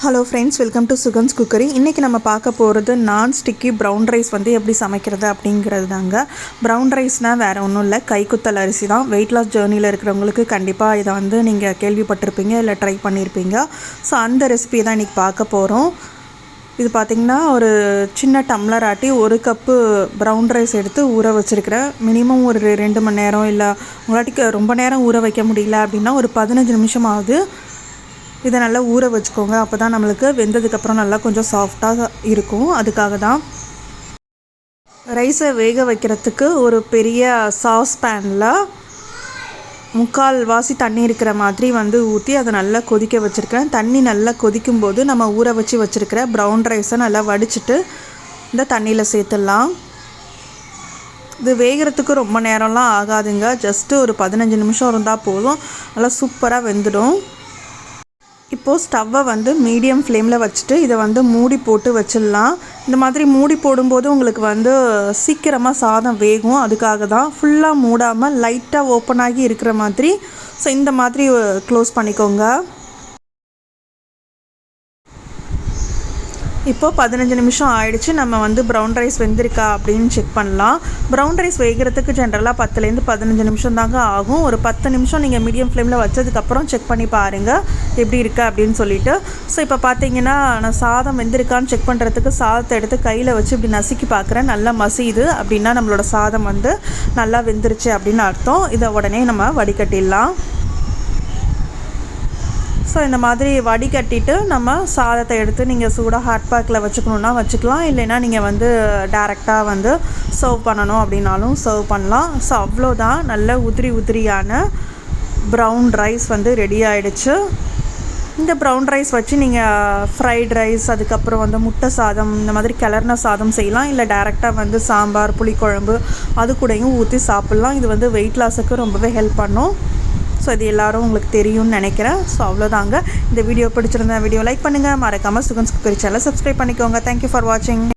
Hello friends, welcome to Sugan's cookery. இன்றைக்கி நம்ம பார்க்க போகிறது நான் ஸ்டிக்கி ப்ரௌன் ரைஸ் வந்து எப்படி சமைக்கிறது அப்படிங்கிறது தாங்க. ப்ரௌன் ரைஸ்னால் வேறு ஒன்றும் இல்லை, கைக்குத்தல் அரிசி தான். வெயிட் லாஸ் ஜேர்னியில் இருக்கிறவங்களுக்கு கண்டிப்பாக இதை வந்து நீங்கள் கேள்விப்பட்டிருப்பீங்க, இல்லை ட்ரை பண்ணியிருப்பீங்க. ஸோ அந்த ரெசிபி தான் இன்றைக்கி பார்க்க போகிறோம். இது பார்த்திங்கன்னா ஒரு சின்ன டம்ளர் ஆட்டி 1 கப்பு ப்ரௌன் ரைஸ் எடுத்து ஊற வச்சுருக்கிறேன். மினிமம் ஒரு 2 மணி நேரம், இல்லை உங்களாட்டிக்கு ரொம்ப நேரம் ஊற வைக்க முடியல அப்படின்னா ஒரு 15 நிமிஷம் ஆகுது. இதை நல்லா ஊற வச்சுக்கோங்க. அப்போ தான் நம்மளுக்கு வெந்ததுக்கப்புறம் நல்லா கொஞ்சம் சாஃப்டாக இருக்கும். அதுக்காக தான் ரைஸை வேக வைக்கிறதுக்கு ஒரு பெரிய சாஸ் பேனில் 3/4 வாசி தண்ணி இருக்கிற மாதிரி வந்து ஊற்றி அதை நல்லா கொதிக்க வச்சுருக்கேன். தண்ணி நல்லா கொதிக்கும்போது நம்ம ஊற வச்சு வச்சுருக்கிற ப்ரௌன் ரைஸை நல்லா வடிச்சிட்டு இந்த தண்ணியில் சேர்த்துடலாம். இது வேகிறதுக்கு ரொம்ப நேரம்லாம் ஆகாதுங்க. ஜஸ்ட்டு ஒரு 15 நிமிஷம் இருந்தால் போதும், நல்லா சூப்பராக வெந்துடும். இப்போது ஸ்டவ்வை வந்து மீடியம் ஃப்ளேமில் வச்சுட்டு இதை வந்து மூடி போட்டு வச்சிடலாம். இந்த மாதிரி மூடி போடும்போது உங்களுக்கு வந்து சீக்கிரமாக சாதம் வேகும். அதுக்காக தான் ஃபுல்லாக மூடாமல் லைட்டாக ஓப்பன் ஆகி இருக்கிற மாதிரி. ஸோ இந்த மாதிரி க்ளோஸ் பண்ணிக்கோங்க. இப்போது 15 நிமிஷம் ஆயிடுச்சு. நம்ம வந்து ப்ரௌன் ரைஸ் வெந்திருக்கா அப்படின்னு செக் பண்ணலாம். ப்ரௌன் ரைஸ் வேகிறதுக்கு ஜென்ரலாக 10லேருந்து 15 நிமிஷம் தாங்க ஆகும். ஒரு 10 நிமிஷம் நீங்கள் மீடியம் ஃப்ளேமில் வச்சதுக்கப்புறம் செக் பண்ணி பாருங்கள் எப்படி இருக்குது அப்படின்னு சொல்லிட்டு. ஸோ இப்போ பார்த்தீங்கன்னா நான் சாதம் வெந்திருக்கான்னு செக் பண்ணுறதுக்கு சாதத்தை எடுத்து கையில் வச்சு இப்படி நசுக்கி பார்க்குறேன். நல்லா மசியுது அப்படின்னா நம்மளோட சாதம் வந்து நல்லா வெந்துருச்சு அப்படின்னு அர்த்தம். இதை உடனே நம்ம வடிகட்டிடலாம். ஸோ இந்த மாதிரி வடிகட்டிட்டு நம்ம சாதத்தை எடுத்து நீங்கள் சூடாக ஹாட் பேக்கில் வச்சுக்கணுன்னா வச்சுக்கலாம், இல்லைன்னா நீங்கள் வந்து டேரெக்டாக வந்து சர்வ் பண்ணணும் அப்படின்னாலும் சர்வ் பண்ணலாம். ஸோ அவ்வளோதான், நல்ல உதிரியான ப்ரௌன் ரைஸ் வந்து ரெடி ஆகிடுச்சு. இந்த ப்ரௌன் ரைஸ் வச்சு நீங்கள் ஃப்ரைட் ரைஸ், அதுக்கப்புறம் வந்து முட்டை சாதம், இந்த மாதிரி கிளறின சாதம் செய்யலாம், இல்லை டேரெக்டாக வந்து சாம்பார், புளிக்குழம்பு அது கூடயும் ஊற்றி சாப்பிட்லாம். இது வந்து வெயிட் லாஸுக்கு ரொம்பவே ஹெல்ப் பண்ணும். ஸோ இது எல்லோரும் உங்களுக்கு தெரியும்னு நினைக்கிறேன். ஸோ அவ்வளோதாங்க. இந்த வீடியோ பிடிச்சிருந்தா வீடியோ லைக் பண்ணுங்கள், மறக்காமல் சுகன்ஸ் குக்கரி சேனலை சப்ஸ்கிரைப் பண்ணிக்கோங்க. தேங்க்யூ ஃபார் வாட்சிங்.